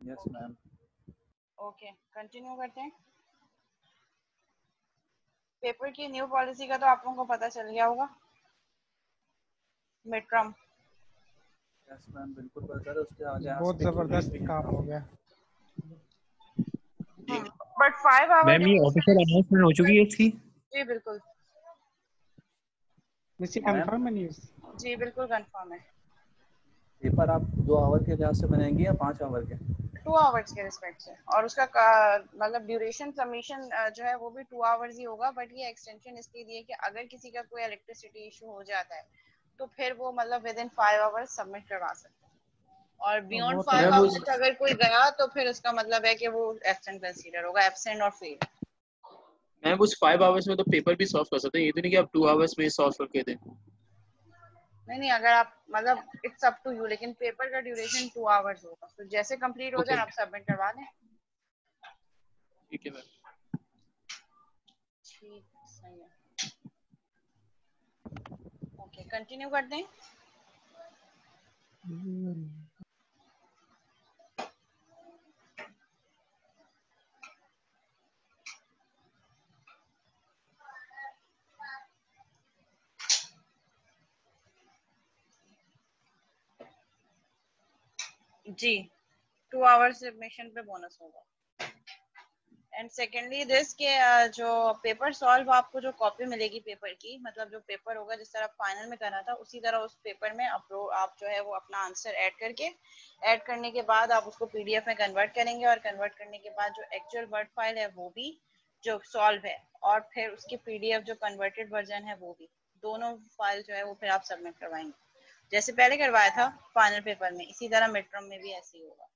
Yes ma'am. Okay, continue करते हैं। Paper की न्यू पॉलिसी का तो आप लोगों को पता चल गया होगा, मिड टर्म। यस मैम, बिल्कुल पता है। उसके आगे बहुत जबरदस्त काम हो गया। बट 5 आवर मैम ये ऑफिशियल अनाउंसमेंट हो चुकी है इसकी? जी बिल्कुल, वैसे कंफर्म है न्यूज़? जी बिल्कुल कंफर्म है। पेपर आप 2 आवर के लिहाज से बनाएंगे या 5 आवर के? 2 आवर्स के रिस्पेक्ट से, और उसका मतलब ड्यूरेशन सबमिशन जो है वो भी 2 आवर्स ही होगा। बट ये एक्सटेंशन इसलिए दी है कि अगर किसी का कोई इलेक्ट्रिसिटी इशू हो जाता है तो फिर वो मतलब विद इन 5 आवर्स सबमिट करवा सकते हैं, और बियॉन्ड 5 आवर्स अगर कोई गया तो फिर उसका मतलब है कि वो एब्सेंट कंसीडर होगा, एब्सेंट और फेल। मैम उस 5 आवर्स में तो पेपर भी सॉल्व कर सकते हैं, ये तो नहीं कि आप 2 आवर्स में सॉल्व करके दें। नहीं, अगर आप मतलब इट्स अप टू यू, लेकिन पेपर का ड्यूरेशन 2 आवर्स होगा। तो जैसे कंप्लीट हो जाए आप सबमिट करवा दें। ठीक है मैम। ठीक, सही है। ओके, कंटिन्यू कर दें। जी, 2 आवर्स सबमिशन पे बोनस होगा। एंड सेकेंडली दिस के जो पेपर सॉल्व आपको जो कॉपी मिलेगी पेपर की, मतलब जो पेपर होगा जिस तरह फाइनल में करना था उसी तरह उस पेपर में अपलोड आप जो है वो अपना आंसर ऐड करने के बाद आप उसको पीडीएफ में कन्वर्ट करेंगे, और कन्वर्ट करने के बाद जो एक्चुअल वर्ड फाइल है वो भी जो सॉल्व है, और फिर उसकी पीडीएफ जो कन्वर्टेड वर्जन है वो भी, दोनों फाइल जो है वो फिर आप सबमिट करवाएंगे। जैसे पहले करवाया था फाइनल पेपर में, इसी तरह मिड टर्म में भी ऐसे ही होगा।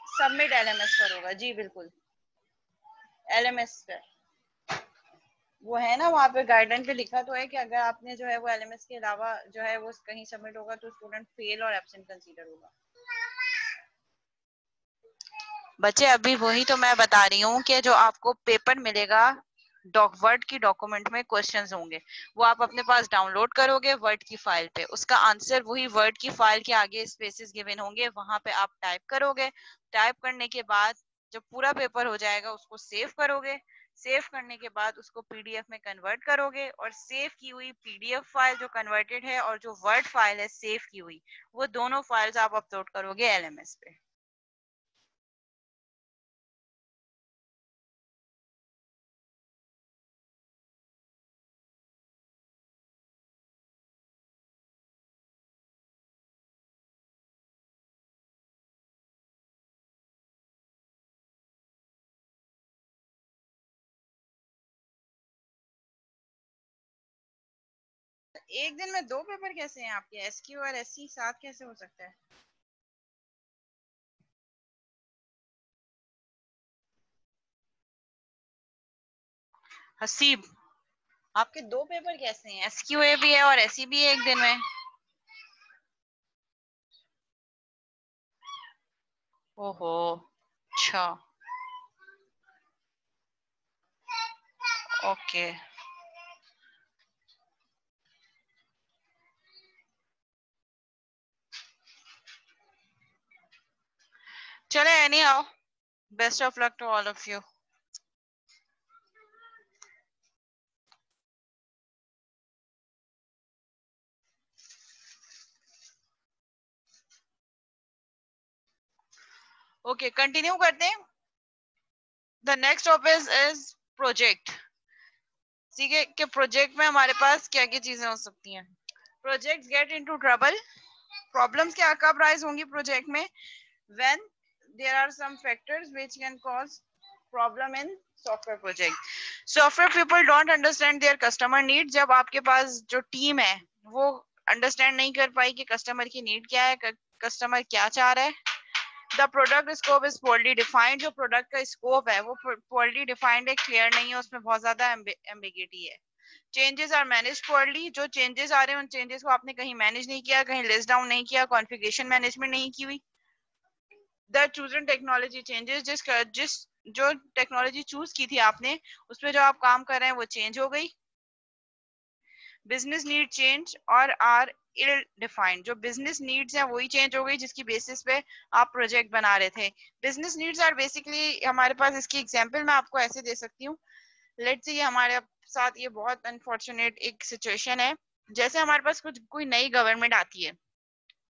सबमिट एलएमएस पर होगा, जी बिल्कुल एलएमएस पर वो है ना, वहाँ पे गाइडलाइन पे लिखा तो है कि अगर आपने जो है वो एलएमएस के अलावा जो है वो कहीं सबमिट होगा तो स्टूडेंट फेल और एब्सेंट कंसीडर होगा। बच्चे अभी वही तो मैं बता रही हूँ कि जो आपको पेपर मिलेगा वर्ड की डॉक्यूमेंट में क्वेश्चंस होंगे, वो आप अपने पास डाउनलोड करोगे वर्ड की फाइल पे, उसका आंसर वही वर्ड की फाइल के आगे स्पेसेस गिवन होंगे, वहां पे आप टाइप करोगे। टाइप करने के बाद जब पूरा पेपर हो जाएगा उसको सेव करोगे, सेव करने के बाद उसको पीडीएफ में कन्वर्ट करोगे, और सेव की हुई पीडीएफ फाइल जो कन्वर्टेड है और जो वर्ड फाइल है सेव की हुई, वो दोनों फाइल्स आप अपलोड करोगे एलएमएस पे। एक दिन में 2 पेपर कैसे हैं आपके? एसक्यू और एससी साथ कैसे हो सकता है? हसीब, आपके 2 पेपर कैसे हैं? एसक्यूए भी है और एससी भी है एक दिन में। ओहो, अच्छा, ओके। चले, anyhow, best of luck to all of you. Okay, continue करते हैं। The next topic is project. ठीक है कि प्रोजेक्ट में हमारे पास क्या क्या चीजें हो सकती हैं। Projects get into trouble. Problems क्या कब राइज होंगी प्रोजेक्ट में? when there are some factors which can cause problem in software project. Software people don't understand their customer need. जब आपके पास जो टीम है वो अंडरस्टैंड नहीं कर पाई कि कस्टमर की नीड क्या है, कस्टमर क्या चाह रहा है। The product scope is poorly defined. जो प्रोडक्ट का स्कोप है वो पोअरली डिफाइंड है, क्लियर नहीं है, उसमें बहुत ज्यादा एम्बिगिटी है। Changes are manage poorly. जो चेंजेस आ रहे हैं उन चेंजेस को आपने कहीं मैनेज नहीं किया, कहीं लिस्ट डाउन नहीं किया, कॉन्फ़िगरेशन मैनेजमेंट नहीं की हुई। The chosen technology changes. जिस जो टेक्नोलॉजी चूज की थी आपने उसमें जो आप काम कर रहे हैं वो चेंज हो गई। बिजनेस नीड चेंज और आर इल डिफाइंड। जो बिजनेस नीड्स हैं वही चेंज हो गई जिसकी बेसिस पे आप प्रोजेक्ट बना रहे थे। बिजनेस नीड्स आर बेसिकली हमारे पास, इसकी एग्जांपल मैं आपको ऐसे दे सकती हूँ। लेट्स से हमारे साथ ये बहुत अनफॉर्चुनेट एक सिचुएशन है, जैसे हमारे पास कुछ कोई नई गवर्नमेंट आती है,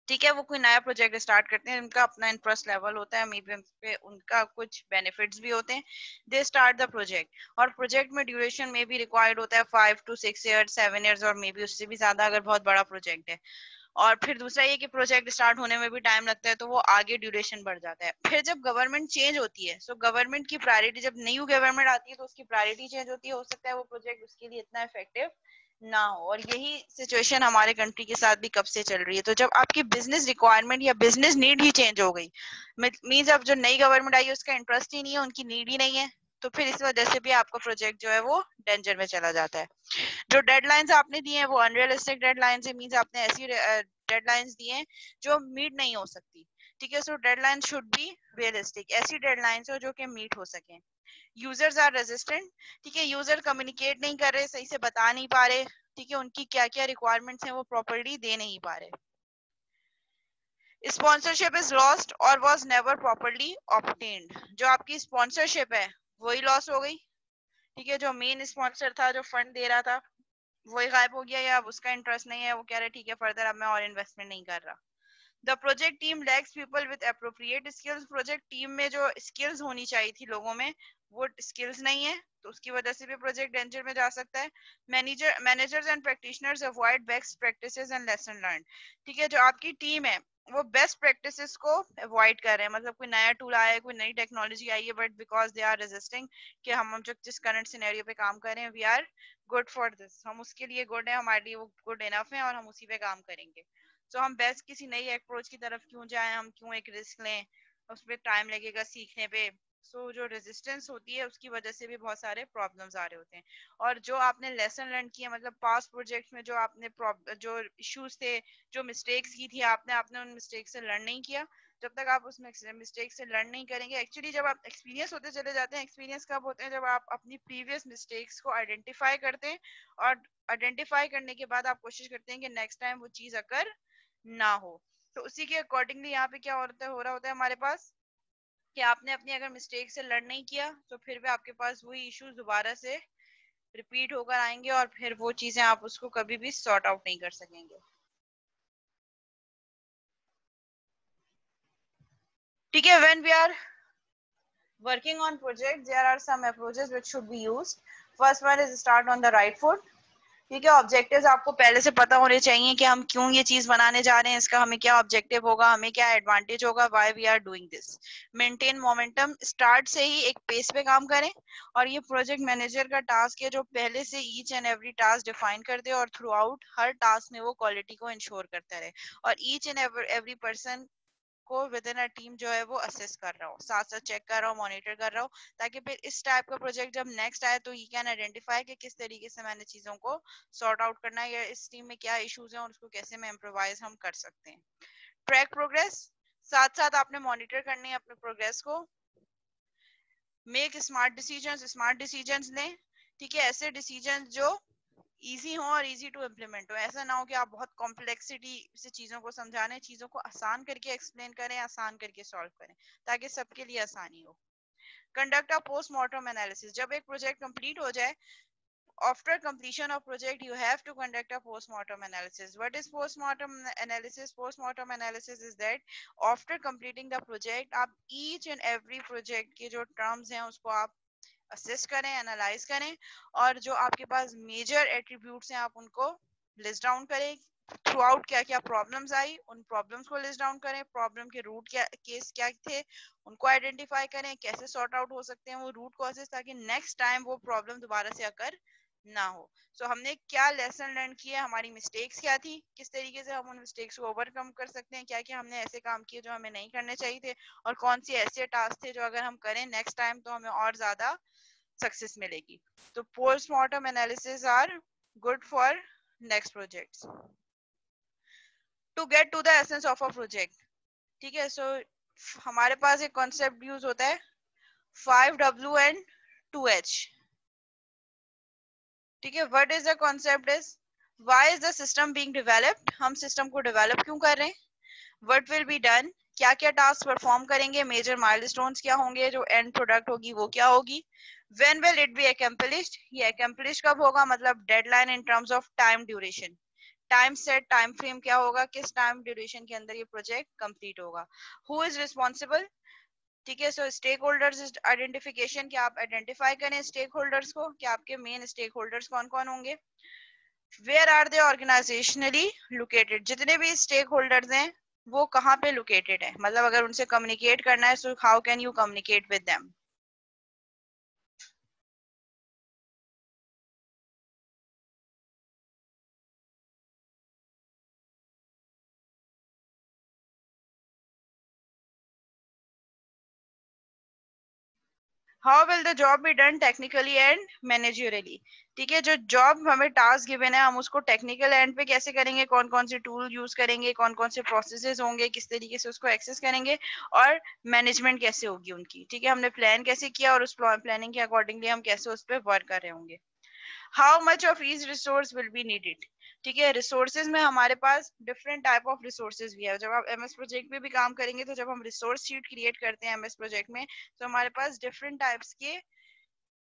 ठीक है, वो कोई नया प्रोजेक्ट स्टार्ट करते हैं, उनका अपना इंटरेस्ट लेवल होता है, मे बी पे उनका कुछ बेनिफिट्स भी होते हैं, दे स्टार्ट द प्रोजेक्ट, और प्रोजेक्ट में ड्यूरेशन में भी रिक्वायर्ड होता है 5 to 6 years 7 years और मे बी उससे भी ज्यादा अगर बहुत बड़ा प्रोजेक्ट है। और फिर दूसरा ये कि प्रोजेक्ट स्टार्ट होने में भी टाइम लगता है, तो वो आगे ड्यूरेशन बढ़ जाता है। फिर जब गवर्नमेंट चेंज होती है, सो गवर्नमेंट की प्रायोरिटी, जब न्यू गवर्नमेंट आती है तो उसकी प्रायोरिटी चेंज होती है, हो सकता है वो प्रोजेक्ट उसके लिए इतना इफेक्टिव ना हो। और यही सिचुएशन हमारे कंट्री के साथ भी कब से चल रही है। तो जब आपकी बिजनेस रिक्वायरमेंट या बिजनेस नीड ही चेंज हो गई, मींस अब जो नई गवर्नमेंट आई है उसका इंटरेस्ट ही नहीं है, उनकी नीड ही नहीं है, तो फिर इस वजह से भी आपका प्रोजेक्ट जो है वो डेंजर में चला जाता है। जो डेडलाइंस आपने दी हैं वो अनरियलिस्टिक डेडलाइंस है, मींस आपने ऐसी डेडलाइंस दी हैं जो मीट नहीं हो सकती, ठीक है। सो डेडलाइन शुड बी रियलिस्टिक, ऐसी डेडलाइंस हो जो कि मीट हो सके। यूजर्स आर रेजिस्टेंट, ठीक है, यूजर कम्युनिकेट नहीं कर रहे, सही से बता नहीं पा रहे, ठीक है, उनकी क्या क्या रिक्वायरमेंट्स हैं वो प्रॉपर्ली दे नहीं पा रहे। स्पॉन्सरशिप इज लॉस्ट और वाज नेवर प्रॉपर्ली ऑब्टेन्ड, जो आपकी स्पॉन्सरशिप है वही लॉस हो गई, ठीक है, जो मेन स्पॉन्सर था, जो फंड दे रहा था, वही गायब हो गया, या अब उसका इंटरेस्ट नहीं है, वो कह रहे ठीक है फर्दर अब मैं और इन्वेस्टमेंट नहीं कर रहा। The project team lakhs people with appropriate skills, project team में जो स्किल्स होनी चाहिए थी लोगों में, वो स्किल्स नहीं है, तो उसकी वजह से भी प्रोजेक्ट डेंजर में जा सकता है। Managers and practitioners avoid best practices and lesson learn, ठीक है, जो आपकी टीम है वो बेस्ट प्रैक्टिसेस को अवॉइड कर रहे हैं, मतलब कोई नया टूल आया है, कोई नई टेक्नोलॉजी आई है, but because they are resisting कि हम जो जिस करंट सिनेरियो पे काम कर रहे हैं we are good for this, हम उसके लिए गुड है, हमारे लिए वो गुड इनफ है और हम उसी पे काम करेंगे। तो हम बेस्ट किसी नई अप्रोच की तरफ क्यों जाएं, हम क्यों एक रिस्क लें, उस पर टाइम लगेगा सीखने पे। सो जो रेजिस्टेंस होती है उसकी वजह से भी बहुत सारे प्रॉब्लम्स आ रहे होते हैं। और जो आपने लेसन लर्न किया, मतलब पास्ट प्रोजेक्ट्स में जो आपने जो इश्यूज थे, जो मिस्टेक्स की थी आपने उन मिस्टेक से लर्न नहीं किया। जब तक आप उस मिस्टेक से लर्न नहीं करेंगे, एक्चुअली जब आप एक्सपीरियंस होते चले जाते हैं, एक्सपीरियंस कब होते हैं, जब आप अपनी प्रीवियस मिस्टेक्स को आइडेंटिफाई करते हैं, और आइडेंटिफाई करने के बाद आप कोशिश करते हैं कि नेक्स्ट टाइम वो चीज अगर ना हो। तो उसी के अकॉर्डिंगली यहाँ पे क्या हो रहा होता है हमारे पास, कि आपने अपनी अगर मिस्टेक से लर्न नहीं किया तो फिर भी आपके पास वही इश्यूज दोबारा से रिपीट होकर आएंगे, और फिर वो चीजें आप उसको कभी भी सॉर्ट आउट नहीं कर सकेंगे। ठीक है, when we are working on project there are some approaches which should be used. First one is start on the right foot, ठीक है। ऑब्जेक्टिव्स आपको पहले से पता होने चाहिए कि हम क्यों ये चीज बनाने जा रहे हैं, इसका हमें क्या ऑब्जेक्टिव होगा, हमें क्या एडवांटेज होगा, why we are doing this. Maintain momentum, start से ही एक पेस पे काम करें, और ये प्रोजेक्ट मैनेजर का टास्क है जो पहले से each and every task define कर दे और थ्रू आउट हर टास्क में वो क्वालिटी को इंश्योर करता रहे, और ईच एंड एवरी पर्सन को विद इन अ टीम जो है वो असेस कर रहा हो, साथ साथ चेक कर रहा हो, मॉनिटर कर रहा हो, ताकि फिर इस टाइप का प्रोजेक्ट जब नेक्स्ट आए तो ही कैन आइडेंटिफाई कि किस तरीके से मैंने चीजों को सॉर्ट आउट करना है, या इस टीम में क्या इश्यूज हैं और उसको कैसे मैं इम्प्रोवाइज हम कर सकते हैं। ट्रैक प्रोग्रेस, साथ साथ आपने मॉनिटर करनी है अपने प्रोग्रेस को। मेक स्मार्ट डिसीजंस लें, ठीक है, ऐसे डिसीजंस जो इजी हो और इजी टू इम्प्लीमेंट हो। ऐसा ना हो कि आप बहुत कॉम्प्लेक्सिटी से चीजों को समझाने, चीजों को आसान करके एक्सप्लेन करें, आसान करके सॉल्व करें, ताकि सबके लिए आसानी हो। कंडक्ट अ पोस्टमार्टम एनालिसिस, जब एक प्रोजेक्ट कंप्लीट हो जाए, after completion of project you have to conduct a postmortem analysis. What is postmortem analysis? Postmortem analysis is that after completing the project आप each and every project के जो terms हैं उसको आप असेस करें, analyse करें, और जो आपके पास मेजर एट्रीब्यूट्स हैं आप उनको लिस्ट डाउन करें। थ्रू आउट क्या क्या प्रॉब्लम्स आई, उन प्रॉब्लम्स को लिस्ट डाउन करें, प्रॉब्लम के रूट क्या केस क्या थे उनको आइडेंटिफाई करें, कैसे सॉर्ट आउट हो सकते हैं वो रूट कॉजेस, ताकि नेक्स्ट टाइम वो प्रॉब्लम दोबारा से अकर ना हो। सो हमने क्या लेसन लर्न किया, हमारी मिस्टेक्स क्या थी, किस तरीके से हम उन मिस्टेक्स को ओवरकम कर सकते हैं, क्या क्या हमने ऐसे काम किए जो हमें नहीं करने चाहिए थे, और कौन सी ऐसे टास्क थे जो अगर हम करें नेक्स्ट टाइम तो हमें और ज्यादा सक्सेस मिलेगी। तो postmortem analysis are good for next projects. To get to the essence of a project, ठीक है, सो हमारे पास एक कॉन्सेप्ट यूज होता है 5W and 2H, ठीक है। What is the concept is Why is the system being developed? हम system को डेवलप क्यों कर रहे हैं? What will be done? क्या क्या टास्क परफॉर्म करेंगे? मेजर माइलस्टोन्स क्या होंगे? जो एंड प्रोडक्ट होगी वो क्या होगी? When will it be accomplished? ये accomplished कब होगा? मतलब deadline in terms of time duration, time set, time frame क्या होगा, किस टाइम ड्यूरेशन के अंदर ये प्रोजेक्ट कंप्लीट होगा. Who is responsible? ठीक है. सो स्टेक होल्डर्स आइडेंटिफिकेशन, क्या आप आइडेंटिफाई करें स्टेक होल्डर्स को, क्या आपके मेन स्टेक होल्डर्स कौन कौन होंगे. Where are they organisationally located, जितने भी स्टेक होल्डर्स हैं वो कहाँ पे लोकेटेड है, मतलब अगर उनसे कम्युनिकेट करना है so how can you communicate with them. How will the job be done technically and managerially. ठीक है, जो जॉब हमें टास्क गिवन है हम उसको टेक्निकल एंड पे कैसे करेंगे, कौन कौन से टूल यूज करेंगे, कौन कौन से प्रोसेसेस होंगे, किस तरीके से उसको एक्सेस करेंगे और मैनेजमेंट कैसे होगी उनकी. ठीक है, हमने प्लान कैसे किया और उस प्लानिंग के अकॉर्डिंगली हम कैसे उस पर वर्क कर रहे होंगे. How much of each resource will be needed. ठीक है, रिसोर्सेज में हमारे पास डिफरेंट टाइप ऑफ रिसोर्सेज भी है. जब आप एमएस प्रोजेक्ट में भी काम करेंगे तो जब हम रिसोर्स शीट क्रिएट करते हैं एमएस प्रोजेक्ट में तो हमारे पास डिफरेंट टाइप्स के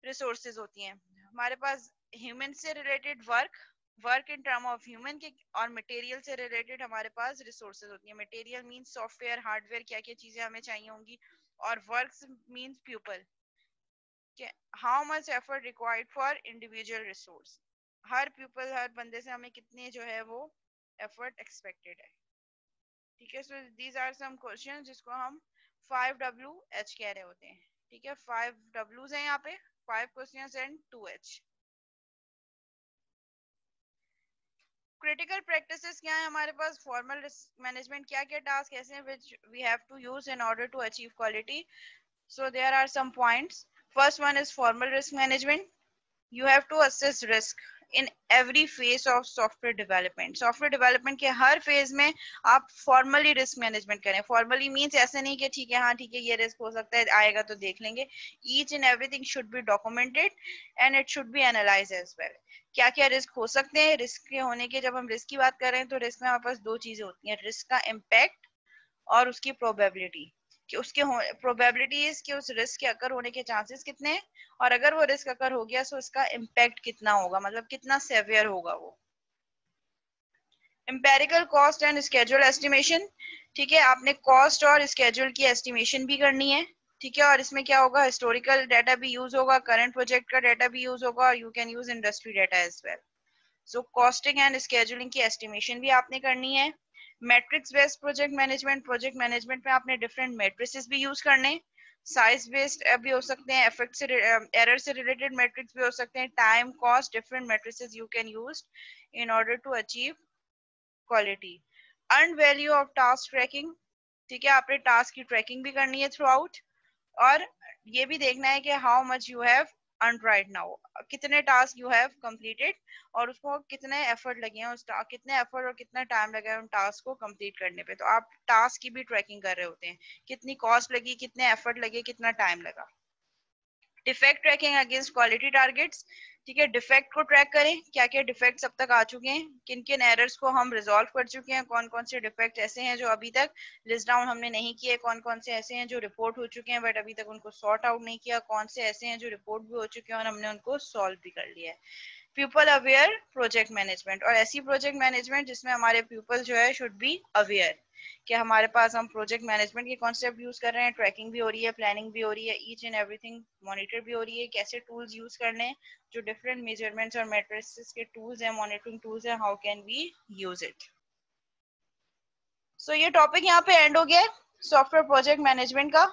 रिसोर्सेज होती हैं. हमारे पास ह्यूमन से related work in term of human के, और मटेरियल से रिलेटेड हमारे पास रिसोर्सेज होती हैं. मटेरियल मींस सॉफ्टवेयर, हार्डवेयर, क्या क्या चीजें हमें चाहिए होंगी, और work means people, how much effort required for individual resource. हर पीपल, हर बंदे से हमें कितने जो है वो एफर्ट एक्सपेक्टेड है. ठीक है, so these are some question जिसको हम 5W H कह रहे होते हैं. ठीक है, 5 W's हैं यहाँ पे, 5 questions and 2H. Critical practices क्या है हमारे पास, फॉर्मल रिस्क मैनेजमेंट, क्या क्या टास्क ऐसे हैं which we have to use in order to achieve quality. So there are some points. First one is formal risk management. You have to assess risk in every phase of software development. Software development के हर phase में आप formally risk management करें. Formally means ऐसे नहीं कि ठीक है, हाँ ठीक है ये risk हो सकता है, आएगा तो देख लेंगे. Each and everything should be documented and it should be analyzed as well. क्या क्या रिस्क हो सकते हैं, रिस्क के होने के, जब हम रिस्क की बात कर रहे हैं तो रिस्क में हमारे पास दो चीजें होती हैं, रिस्क का इम्पैक्ट और उसकी प्रोबेबिलिटी, कि उसके प्रोबेबिलिटीज कि उस रिस्क के अकर होने के चांसेस कितने हैं, और अगर वो रिस्क अकर हो गया तो उसका इम्पैक्ट कितना होगा, मतलब कितना सेवियर होगा वो. Empirical cost and schedule estimation. ठीक है, आपने कॉस्ट और स्केड्यूल की एस्टिमेशन भी करनी है. ठीक है, और इसमें क्या होगा, हिस्टोरिकल डाटा भी यूज होगा, करंट प्रोजेक्ट का डाटा भी यूज होगा, और you can use industry data as well. So costing and scheduling की एस्टिमेशन भी आपने करनी है. मैट्रिक्स बेस्ड प्रोजेक्ट मैनेजमेंट में आपने डिफरेंट मैट्रिसेस भी यूज करने, साइज बेस्ड भी हो सकते हैं, इफेक्ट से एरर से रिलेटेड मैट्रिक्स भी हो सकते हैं, time cost, different matrices you can use in order to achieve quality. Earn value of task tracking. ठीक है, आपने टास्क की ट्रैकिंग भी करनी है थ्रू आउट, और ये भी देखना है कि how much you have earn right now, कितने टास्क यू हैव कंप्लीटेड और उसको कितने एफर्ट लगे हैं, कितने एफर्ट और कितना टाइम लगा है उन टास्क को कंप्लीट करने पे. तो आप टास्क की भी ट्रैकिंग कर रहे होते हैं, कितनी कॉस्ट लगी, कितने एफर्ट लगे, कितना टाइम लगा. Defect tracking against quality targets. ठीक है, डिफेक्ट को ट्रैक करें, क्या क्या डिफेक्ट्स अब तक आ चुके हैं, किन किन एरर्स को हम रिजॉल्व कर चुके हैं, कौन कौन से डिफेक्ट ऐसे हैं जो अभी तक लिस्ट डाउन हमने नहीं किए, कौन कौन से ऐसे हैं जो रिपोर्ट हो चुके हैं बट अभी तक उनको सॉर्ट आउट नहीं किया, कौन से ऐसे हैं जो रिपोर्ट भी हो चुके हैं और हमने उनको सॉल्व भी कर लिया है. पीपल अवेयर प्रोजेक्ट मैनेजमेंट, और ऐसी प्रोजेक्ट मैनेजमेंट जिसमें हमारे पीपल जो है शुड बी अवेयर कि हमारे पास हम प्रोजेक्ट मैनेजमेंट के कॉन्सेप्ट यूज कर रहे हैं, ट्रैकिंग भी हो रही है, प्लानिंग भी हो रही है, ईच एंड एवरीथिंग मॉनिटर भी हो रही है, कैसे टूल्स यूज करने हैं, जो डिफरेंट मेजरमेंट्स और मैट्रिसेस के टूल्स हैं, मॉनिटरिंग टूल्स हैं, how can we use it. So ये टॉपिक यहाँ पे एंड हो गया है सॉफ्टवेयर प्रोजेक्ट मैनेजमेंट का.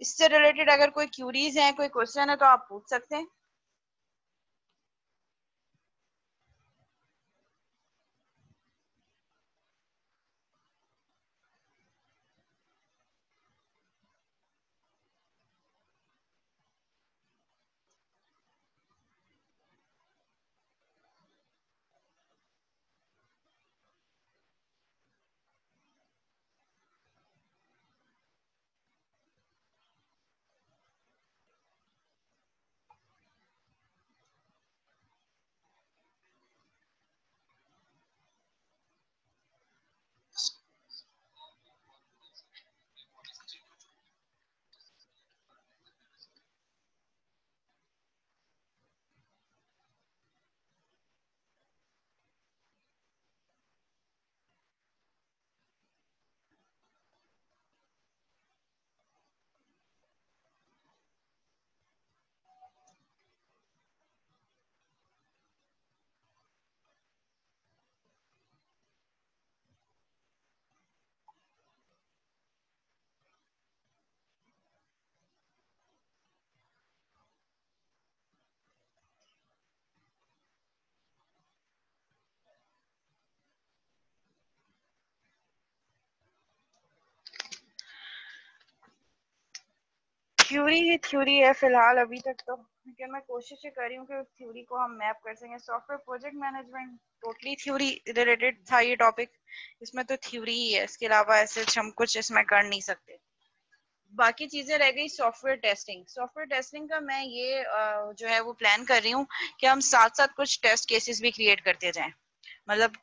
इससे रिलेटेड अगर कोई क्यूरीज हैं, कोई क्वेश्चन है तो आप पूछ सकते हैं. थ्योरी ही थ्योरी है फिलहाल अभी तक तो, लेकिन मैं कोशिश कर रही हूँ कि थ्योरी को हम मैप कर सकें। Software project management totally theory related था ये टॉपिक, इसमें तो थ्योरी ही है, इसके अलावा ऐसे हम कुछ इसमें कर नहीं सकते। बाकी चीजें रह गई सॉफ्टवेयर टेस्टिंग। सॉफ्टवेयर टेस्टिंग का मैं ये जो है वो प्लान कर रही हूँ कि हम साथ साथ कुछ टेस्ट केसेस भी क्रिएट करते जाएं। मतलब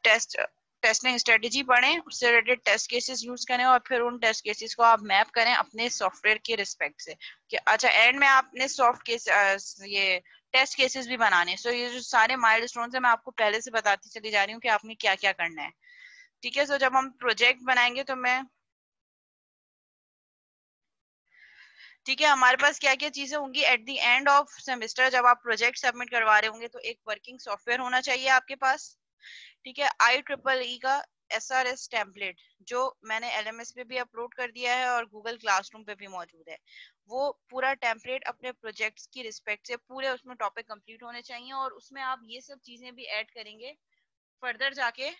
टेस्टिंग स्ट्रेटेजी पढ़ें, उससे रिलेटेड टेस्ट केसेस यूज करें और फिर उन टेस्ट केसेस को आप मैप करें अपने सॉफ्टवेयर के रिस्पेक्ट से कि अच्छा एंड में आपने सॉफ्ट केस ये टेस्ट केसेस भी बनाने। सो ये जो सारे माइलस्टोन्स है मैं आपको पहले से बताती चली जा रही हूँ कि आपने क्या क्या करना है। ठीक है, सो जब हम प्रोजेक्ट बनाएंगे तो मैं ठीक है, हमारे पास क्या क्या चीजें होंगी at the end of semester जब आप प्रोजेक्ट सबमिट करवा रहे होंगे, तो एक वर्किंग सॉफ्टवेयर होना चाहिए आपके पास। ठीक है, IEEE का SRS टेम्पलेट जो मैंने LMS पे भी अपलोड कर दिया है और गूगल क्लासरूम पे भी मौजूद है, वो पूरा टेम्पलेट अपने प्रोजेक्ट्स की रिस्पेक्ट से पूरे उसमें टॉपिक कंप्लीट होने चाहिए और उसमें आप ये सब चीजें भी ऐड करेंगे फर्दर जाके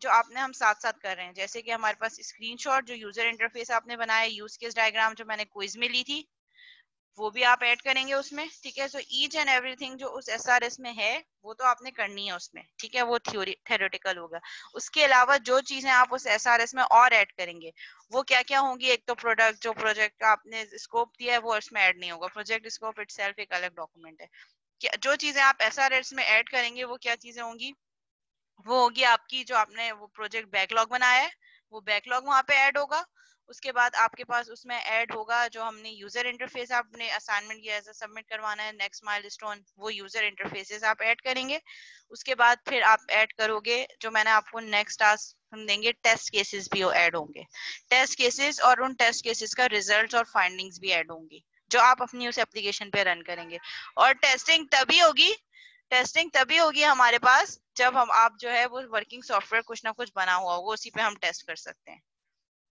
जो आपने हम साथ साथ कर रहे हैं। जैसे कि हमारे पास स्क्रीनशॉट जो यूजर इंटरफेस आपने बनाया, यूज केस डायग्राम जो मैंने क्विज में ली थी, वो भी आप ऐड करेंगे उसमें। ठीक है, सो ईच एंड एवरीथिंग जो उस SRS में है वो तो आपने करनी है उसमें। ठीक है, वो थ्योरी थेरोटिकल होगा। उसके अलावा जो चीजें आप उस SRS में और ऐड करेंगे वो क्या क्या होंगी, एक तो प्रोडक्ट, जो प्रोजेक्ट का आपने स्कोप दिया है वो उसमें ऐड नहीं होगा, प्रोजेक्ट स्कोप इटसेल्फ एक अलग डॉक्यूमेंट है। जो चीजें आप SRS में ऐड करेंगे वो क्या चीजें होंगी, वो होगी आपकी जो आपने वो प्रोजेक्ट बैकलॉग बनाया है वो बैकलॉग वहां पे ऐड होगा। उसके बाद आपके पास उसमें ऐड होगा जो हमने यूजर इंटरफेस आपने असाइनमेंट किया है सबमिट करवाना है नेक्स्ट माइलस्टोन, वो यूजर इंटरफेसेस आप ऐड करेंगे। उसके बाद फिर आप ऐड करोगे जो मैंने आपको नेक्स्ट टास्क हम देंगे, टेस्ट केसेस भी ऐड होंगे। टेस्ट केसेस और उन टेस्ट केसेस का रिजल्ट और फाइंडिंग्स भी ऐड होंगी जो आप अपनी उस एप्लीकेशन पे रन करेंगे। और टेस्टिंग तभी होगी हमारे पास जब हम आप जो है वो वर्किंग सॉफ्टवेयर कुछ ना कुछ बना हुआ होगा, उसी पे हम टेस्ट कर सकते हैं।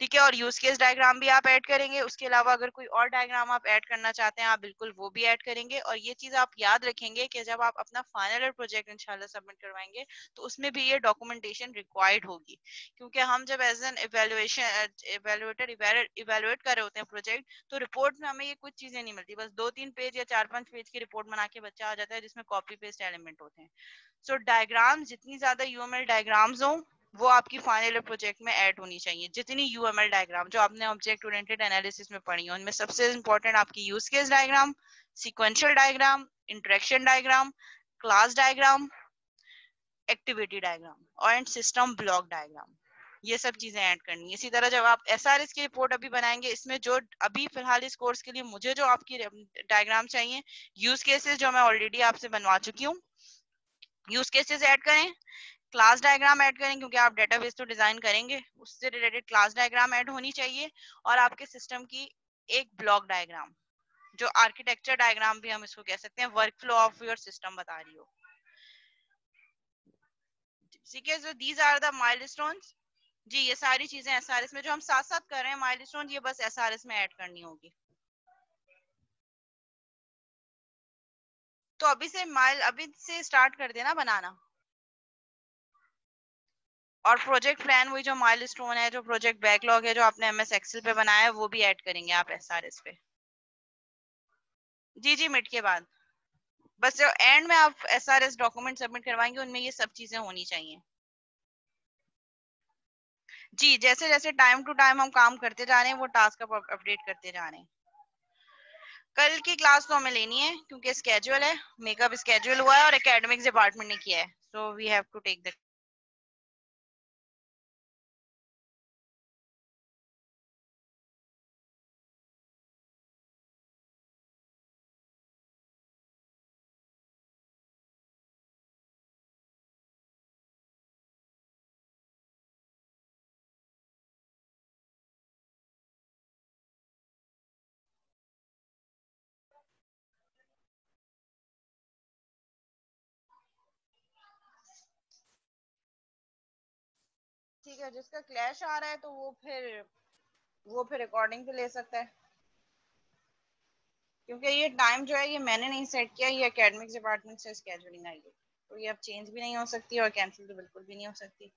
ठीक है, और यूज केस डायग्राम भी आप ऐड करेंगे। उसके अलावा अगर कोई और डायग्राम आप ऐड करना चाहते हैं आप बिल्कुल वो भी ऐड करेंगे। और ये चीज आप याद रखेंगे कि जब आप अपना फाइनल ईयर प्रोजेक्ट इंशाल्लाह सबमिट करवाएंगे तो उसमें भी ये डॉक्यूमेंटेशन रिक्वायर्ड होगी, क्योंकि हम जब एज एन इवेल्युएटर इवेल्युएट कर रहे होते हैं प्रोजेक्ट, तो रिपोर्ट में हमें ये कुछ चीजें नहीं मिलती, बस 2-3 पेज या 4-5 पेज की रिपोर्ट बना के बच्चा आ जाता है जिसमें कॉपी पेस्ट एलिमेंट होते हैं। सो डायग्राम जितनी ज्यादा UML डायग्राम्स हो वो आपकी फाइनल प्रोजेक्ट में ऐड होनी चाहिए। जितनी UML डायग्राम जो आपने ऑब्जेक्ट ओरिएंटेड एनालिसिस में पढ़ी है उनमें सबसे इंपॉर्टेंट आपकी use case diagram, sequential diagram, interaction diagram, class diagram, activity diagram और सिस्टम ब्लॉक डायग्राम, ये सब चीजें ऐड करनी है। इसी तरह जब आप SRS की रिपोर्ट अभी बनाएंगे, इसमें जो अभी फिलहाल इस कोर्स के लिए मुझे जो आपकी डायग्राम चाहिए, यूज केसेस जो मैं ऑलरेडी आपसे बनवा चुकी हूँ, यूज केसेस ऐड करें, क्लास डायग्राम ऐड करें क्योंकि आप डेटाबेस तो डिजाइन करेंगे, उससे रिलेटेड क्लास डायग्राम ऐड होनी चाहिए। और आपके सिस्टम की एक ब्लॉक डायग्राम जो आर्किटेक्चर डायग्राम भी हम इसको कह सकते हैं, workflow of your system बता रही हो। ठीक है, so these are the milestones. जी, ये सारी चीजें SRS में जो हम साथ साथ कर रहे हैं माइलस्टोन, ये बस SRS में ऐड करनी होगी। तो अभी से स्टार्ट कर देना बनाना। और प्रोजेक्ट प्लान वही जो माइलस्टोन है, जो प्रोजेक्ट बैकलॉग है जो आपने MS एक्सेल पे बनाया है वो भी ऐड करेंगे आप SRS पे। जी मिड के बाद बस जो एंड में आप SRS डॉक्यूमेंट सबमिट करवाएंगे उनमें ये सब चीजें होनी चाहिए। जी, जैसे जैसे टाइम टू टाइम हम काम करते जा रहे हैं वो टास्क अपडेट करते जा रहे हैं। कल की क्लास तो हमें लेनी है क्योंकि स्केड्यूल है, मेकअप स्केड्यूल हुआ है और एकेडमिक्स डिपार्टमेंट ने किया है, so we have to take the. ठीक है, जिसका क्लैश आ रहा है तो वो फिर रिकॉर्डिंग पे ले सकता है, क्योंकि ये टाइम जो है ये मैंने नहीं सेट किया, ये एकेडमिक्स डिपार्टमेंट से स्केड्यूलिंग आई है, तो ये अब चेंज भी नहीं हो सकती और कैंसिल तो बिल्कुल भी नहीं हो सकती।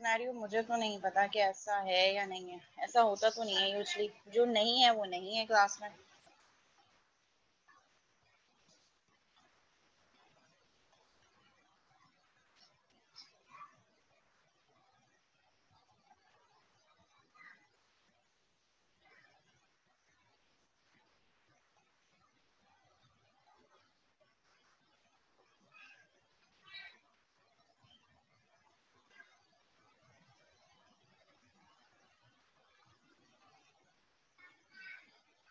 सिनेरियो मुझे तो नहीं पता कि ऐसा है या नहीं है, ऐसा होता तो नहीं है यूजुअली, जो नहीं है वो नहीं है क्लास में।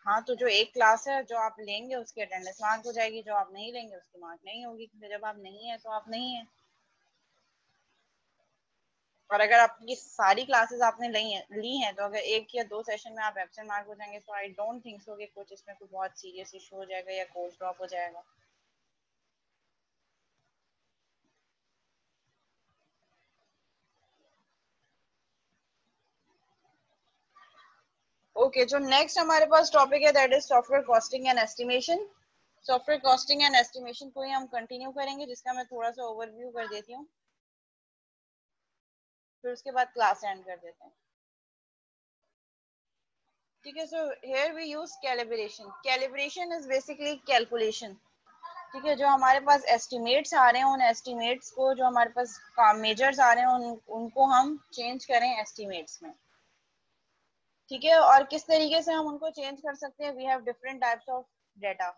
हाँ, तो जो एक क्लास है जो आप लेंगे उसकी अटेंडेंस मार्क हो जाएगी, जो आप नहीं लेंगे उसकी मार्क नहीं होगी, क्योंकि जब आप नहीं है तो आप नहीं है। और अगर आपकी सारी क्लासेस आपने ली हैं तो अगर एक या दो सेशन में आप एब्सेंट मार्क हो जाएंगे तो आई डोंट थिंक सो कि कुछ इसमें कोई बहुत सीरियस इशू हो जाएगा या कोर्स ड्रॉप हो जाएगा। ओके, जो नेक्स्ट हमारे पास टॉपिक है that is software costing and estimation. Software costing and estimation को ही हम कंटिन्यू करेंगे, जिसका मैं थोड़ा सा ओवरव्यू कर देती हूँ, फिर उसके बाद क्लास एंड कर देते हैं। ठीक है, so here we use calibration. Calibration is basically calculation. ठीक है, जो हमारे पास एस्टिमेट्स आ रहे हैं उन एस्टिमेट्स को, जो हमारे पास मेजर्स आ रहे हैं उनको हम चेंज करें एस्टिमेट्स में। ठीक है, और किस तरीके से हम उनको चेंज कर सकते हैं? We have different types of data.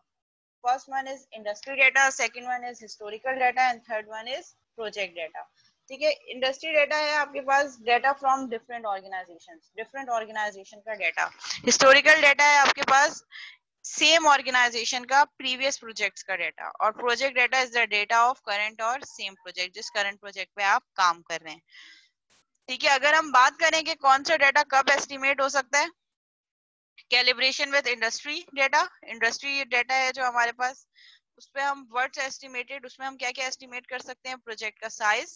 First one is industry data, second one is historical data and third one is project data. ठीक है, इंडस्ट्री डेटा है आपके पास data from different organisations, different organisation का data. Historical data है आपके पास same organisation का प्रीवियस प्रोजेक्ट्स का डेटा। और project data is the data of current और सेम प्रोजेक्ट, जिस करंट प्रोजेक्ट पे आप काम कर रहे हैं। ठीक है, अगर हम बात करें कि कौन सा डेटा कब एस्टिमेट हो सकता है, calibration with industry data. Industry data है जो हमारे पास, उस पे हम वर्ड्स एस्टिमेटेड, उसमें हम क्या क्या एस्टिमेट कर सकते हैं? प्रोजेक्ट का size,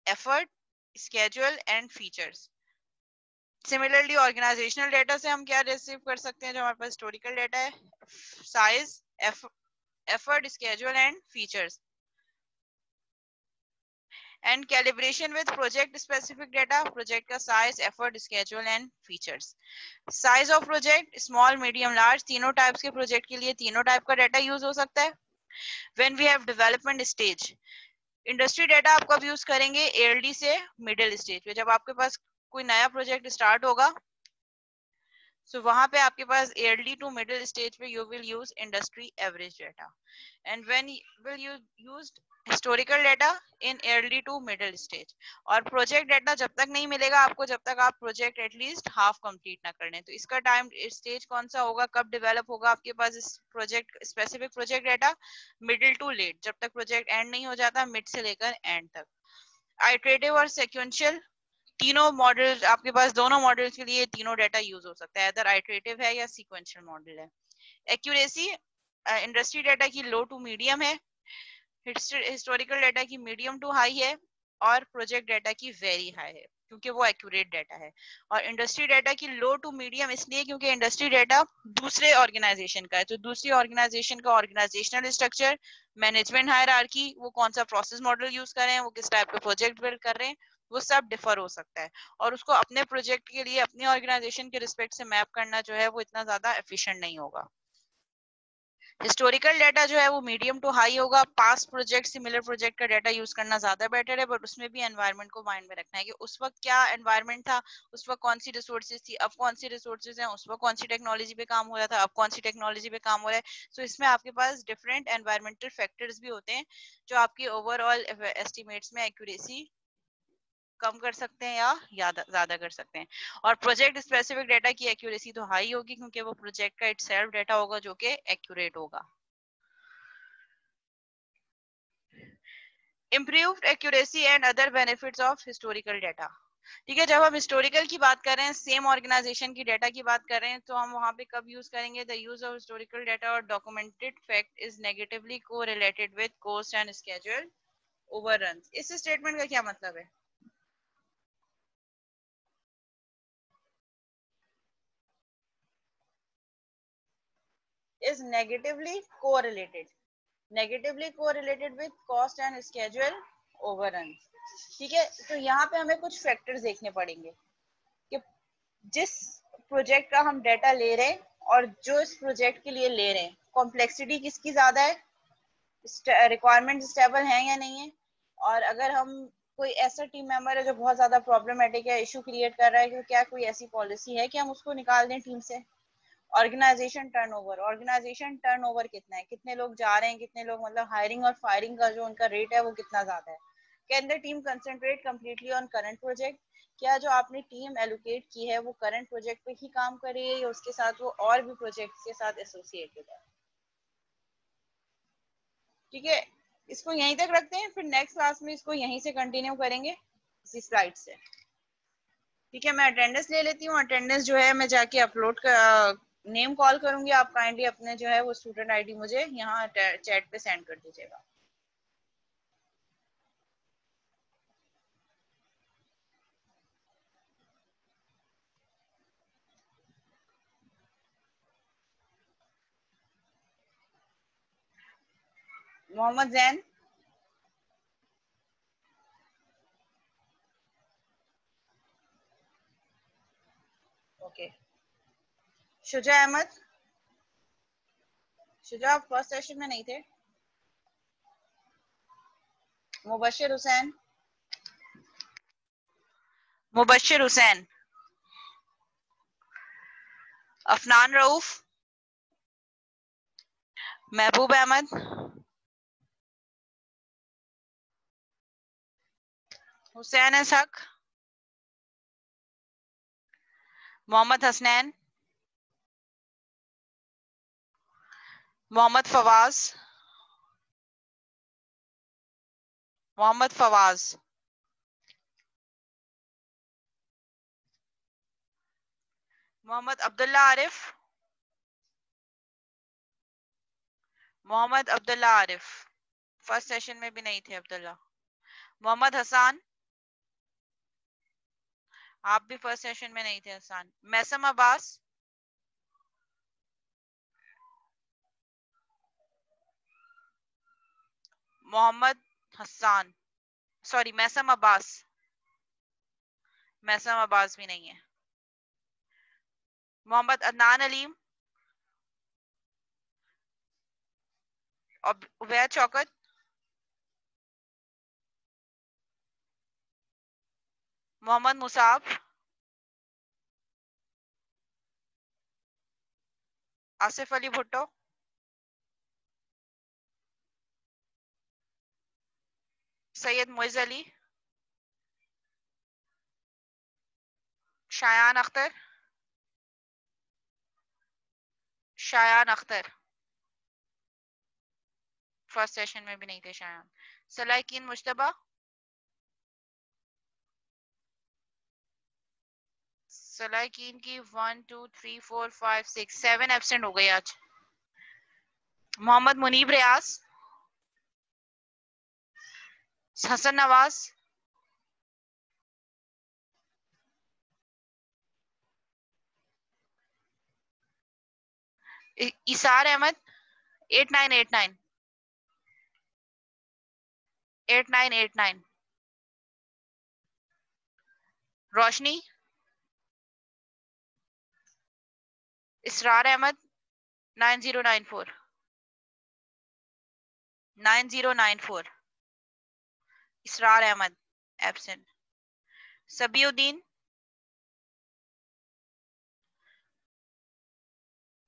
effort, schedule and features. Similarly organisational data से हम क्या रिसीव कर सकते हैं? जो हमारे पास हिस्टोरिकल डेटा है, size, effort, schedule and features. And calibration with project specific data, project का size, effort, schedule and features. Size of project, small, medium, large, तीनों टाइप्स के प्रोजेक्ट के लिए तीनों टाइप का डेटा यूज हो सकता है। When we have development stage, industry data आप कब यूज करेंगे? एएलडी से मिडिल स्टेज पे, जब आपके पास कोई नया प्रोजेक्ट स्टार्ट होगा, सो वहां पे आपके पास एएलडी टू मिडिल स्टेज पे you will use industry average data. And when will you use historical data in ALD to middle stage. और प्रोजेक्ट डेटा जब तक नहीं मिलेगा आपको जब तक आप प्रोजेक्ट एटलीस्ट हाफ कंप्लीट ना कर लें। तो इसका टाइम स्टेज कौन सा होगा, कब डेवलप होगा आपके पास इस project specific project data? Middle to late, जब तक प्रोजेक्ट एंड नहीं हो जाता, मिड से लेकर एंड तक। आइटरेटिव और सिक्वेंशियल, तीनों मॉडल आपके पास, दोनों मॉडल्स के लिए तीनों डेटा यूज हो सकता है, अदर आइटरेटिव है या सीक्वेंशियल मॉडल है। एक्यूरेसी, इंडस्ट्री डेटा की लो टू मीडियम है, हिस्टोरिकल डेटा की मीडियम टू हाई है, और प्रोजेक्ट डेटा की वेरी हाई है क्योंकि वो एक्यूरेट डेटा है। और इंडस्ट्री डेटा की लो टू मीडियम इसलिए क्योंकि इंडस्ट्री डेटा दूसरे ऑर्गेनाइजेशन का है, तो दूसरी ऑर्गेनाइजेशन का ऑर्गेनाइजेशनल स्ट्रक्चर, मैनेजमेंट हायरार्की, वो कौन सा प्रोसेस मॉडल यूज कर रहे हैं, वो किस टाइप का प्रोजेक्ट बिल्ड कर रहे हैं, वो सब डिफर हो सकता है। और उसको अपने प्रोजेक्ट के लिए अपनी ऑर्गेनाइजेशन के रिस्पेक्ट से मैप करना जो है वो इतना ज्यादा एफिशिएंट नहीं होगा। हिस्टोरिकल डाटा जो है वो मीडियम टू हाई होगा। पास्ट प्रोजेक्ट, सिमिलर प्रोजेक्ट का डाटा यूज करना ज्यादा बेटर है, बट उसमें भी एनवायरनमेंट को माइंड में रखना है कि उस वक्त क्या एनवायरनमेंट था, उस वक्त कौन सी रिसोर्सेज थी, अब कौन सी रिसोर्सेज हैं, उस वक्त कौन सी टेक्नोलॉजी पे काम हो रहा था, अब कौन सी टेक्नोलॉजी पे काम हो रहा है। सो इसमें आपके पास डिफरेंट एनवायरमेंटल फैक्टर्स भी होते हैं जो आपकी ओवरऑल एस्टिमेट्स में एक्यूरेसी कम कर सकते हैं या ज्यादा कर सकते हैं। और प्रोजेक्ट स्पेसिफिक डेटा की एक्यूरेसी तो हाई होगी क्योंकि वो प्रोजेक्ट का इटसेल्फ डेटा होगा जो कि एक्यूरेट होगा। Improved accuracy and other benefits of historical data. ठीक है, जब हम हिस्टोरिकल की बात कर रहे हैं, सेम ऑर्गेनाइजेशन की डेटा की बात कर रहे हैं, तो हम वहां पे कब यूज करेंगे? The use of historical data और documented fact is negatively correlated with cost and schedule overruns. इस स्टेटमेंट का क्या मतलब है? Is negatively correlated with cost and schedule overruns। ठीक है, तो यहाँ पे हमें कुछ फैक्टर्स देखने पड़ेंगे कि जिस प्रोजेक्ट का हम डेटा ले रहे हैं और जो इस प्रोजेक्ट के लिए ले रहे हैं, कॉम्प्लेक्सिटी किसकी ज्यादा है, रिक्वायरमेंट स्टेबल है या नहीं है, और अगर हम कोई ऐसा टीम मेंबर है जो बहुत ज्यादा प्रॉब्लमेटिक है, इशू क्रिएट कर रहा है, कि क्या कोई ऐसी पॉलिसी है कि हम उसको निकाल दें टीम से। ऑर्गेनाइजेशन टर्नओवर कितना है, कितने लोग जा रहे हैं, कितने लोग, मतलब हायरिंग और फायरिंग का जो उनका रेट है वो कितना ज्यादा है। Can the team concentrate completely on current project, क्या जो आपने टीम एलोकेट की है वो करंट प्रोजेक्ट पे ही काम कर रही है या उसके साथ वो और भी प्रोजेक्ट्स के साथ एसोसिएटेड है। ठीक है, इसको यहीं तक रखते हैं, फिर नेक्स्ट क्लास में इसको यहीं से कंटिन्यू करेंगे इसी स्लाइड से। ठीक है, मैं अटेंडेंस ले लेती हूँ। अटेंडेंस जो है मैं जाके अपलोड कर नेम कॉल करूंगी, आप काइंडली अपने जो है वो स्टूडेंट आईडी मुझे यहाँ चैट पे सेंड कर दीजिएगा। मोहम्मद जैन, ओके। शुजा अहमद, शुजा आप फर्स्ट सेशन में नहीं थे। मुबशिर हुसैन, मुबशिर हुसैन, अफनान रऊफ, महबूब अहमद, हुसैन इसहक, मोहम्मद हसनैन, मोहम्मद फवाज, मोहम्मद फवाज, मोहम्मद अब्दुल्ला आरिफ, मोहम्मद अब्दुल्ला आरिफ फर्स्ट सेशन में भी नहीं थे अब्दुल्ला। मोहम्मद हसान, आप भी फर्स्ट सेशन में नहीं थे हसान। मैसम अब्बास, मोहम्मद हसान, सॉरी मैसम अब्बास, मैसम अब्बास भी नहीं है। मोहम्मद अदनान अलीम, उबैद शौकत, मोहम्मद मुसाब, आसिफ अली भुट्टो, सैयद मोइज अली, शायान अख्तर, शायान अख्तर फर्स्ट सेशन में भी नहीं थे शायान। सलाहीकीन मुश्तबा, सलाहीकीन की 1 2 3 4 5 6 7 एब्सेंट हो गए आज। मोहम्मद मुनीब रियाज, हसन नवाज, इसार अहमद 8989 8989, रोशनी, इसरार अहमद 9094 9094, इसरार अहमद एब्सेंट। सबीउद्दीन,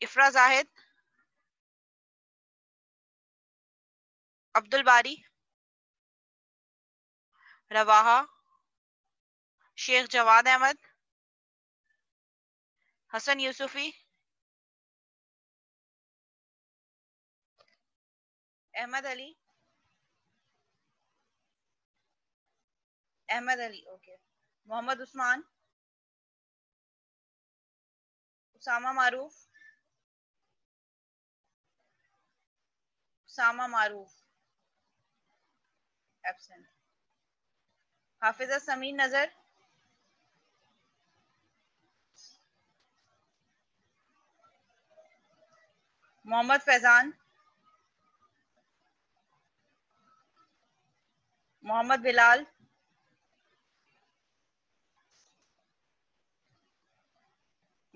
इफ्रा जाहिद, अब्दुल बारी, रवाहा, शेख जवाद अहमद, हसन यूसुफी, अहमद अली, अहमद अली, ओके। मोहम्मद उस्मान, उसामा मारूफ, उसामा मारूफ एब्सेंट। हाफिजा समीर नजर, मोहम्मद फैजान, मोहम्मद बिलाल,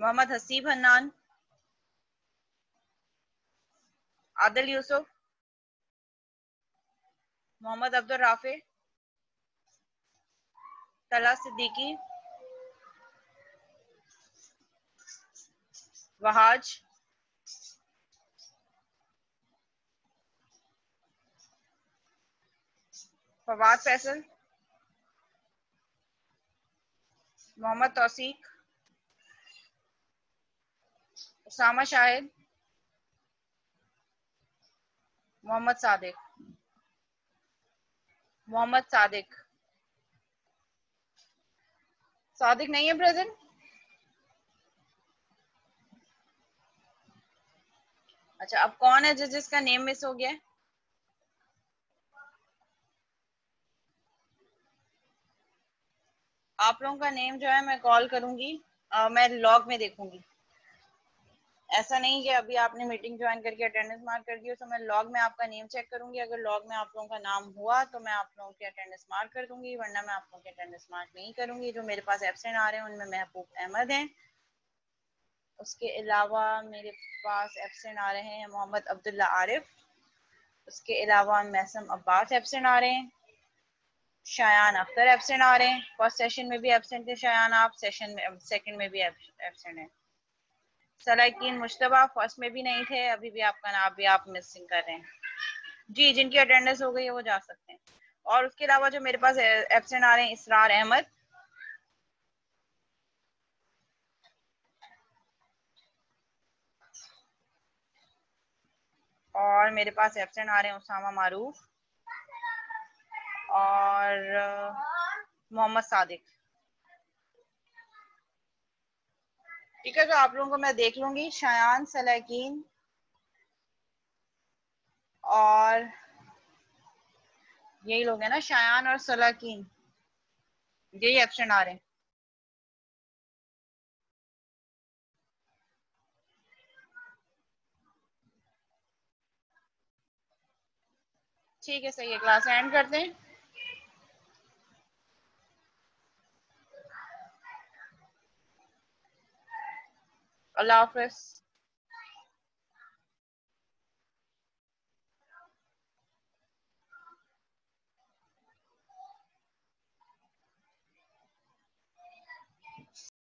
मोहम्मद हसीब हन्नान, आदिल यूसुफ, मोहम्मद अब्दुल राफे, तला सिद्दीकी, वहाज, फवाद फैसल, मोहम्मद तौसीक, उसामा शाहिद, मोहम्मद सादिक। मोहम्मद सादिक, सादिक नहीं है प्रेजेंट। अच्छा, अब कौन है जिसका नेम मिस हो गया है? आप लोगों का नेम जो है मैं कॉल करूंगी, मैं लॉग में देखूंगी। ऐसा नहीं कि अभी आपने मीटिंग ज्वाइन करके अटेंडेंस मार्क कर दी, तो मैं लॉग में आपका नेम चेक करूंगी। अगर लॉग में आप लोगों का नाम हुआ तो मैं आप लोगों की अटेंडेंस मार्क कर दूंगी, वरना मैं आप लोगों की अटेंडेंस मार्क नहीं करूंगी। जो मेरे पास एब्सेंट आ रहे हैं उनमें महबूब अहमद हैं, उसके अलावा मेरे पास एब्सेंट आ रहे हैं मोहम्मद अब्दुल्ला आरिफ, उसके अलावा मैसम अब्बास एब्सेंट आ रहे हैं, शायान अख्तर एब्सेंट आ रहे हैं। फर्स्ट सेशन में भी एब्सेंट थे शायान, आप सेशन में सेकंड में भी एब्सेंट हैं। सलाकीन मुश्तबा फर्स्ट में भी नहीं थे, अभी भी आपका नाम भी आप मिसिंग कर रहे हैं। जी, जिनकी अटेंडेंस हो गई है वो जा सकते हैं। और उसके अलावा जो मेरे पास एब्सेंट आ रहे हैं, इसरार अहमद, और मेरे पास एब्सेंट आ रहे हैं उसामा मारूफ और मोहम्मद सादिक। ठीक है, तो आप लोगों को मैं देख लूंगी। शायान, सलाकीन और यही लोग हैं ना, शायान और सलाकीन, यही एब्सेंट आ रहे हैं। ठीक है, सही है, क्लास एंड करते हैं। अल्लाह हाफिज।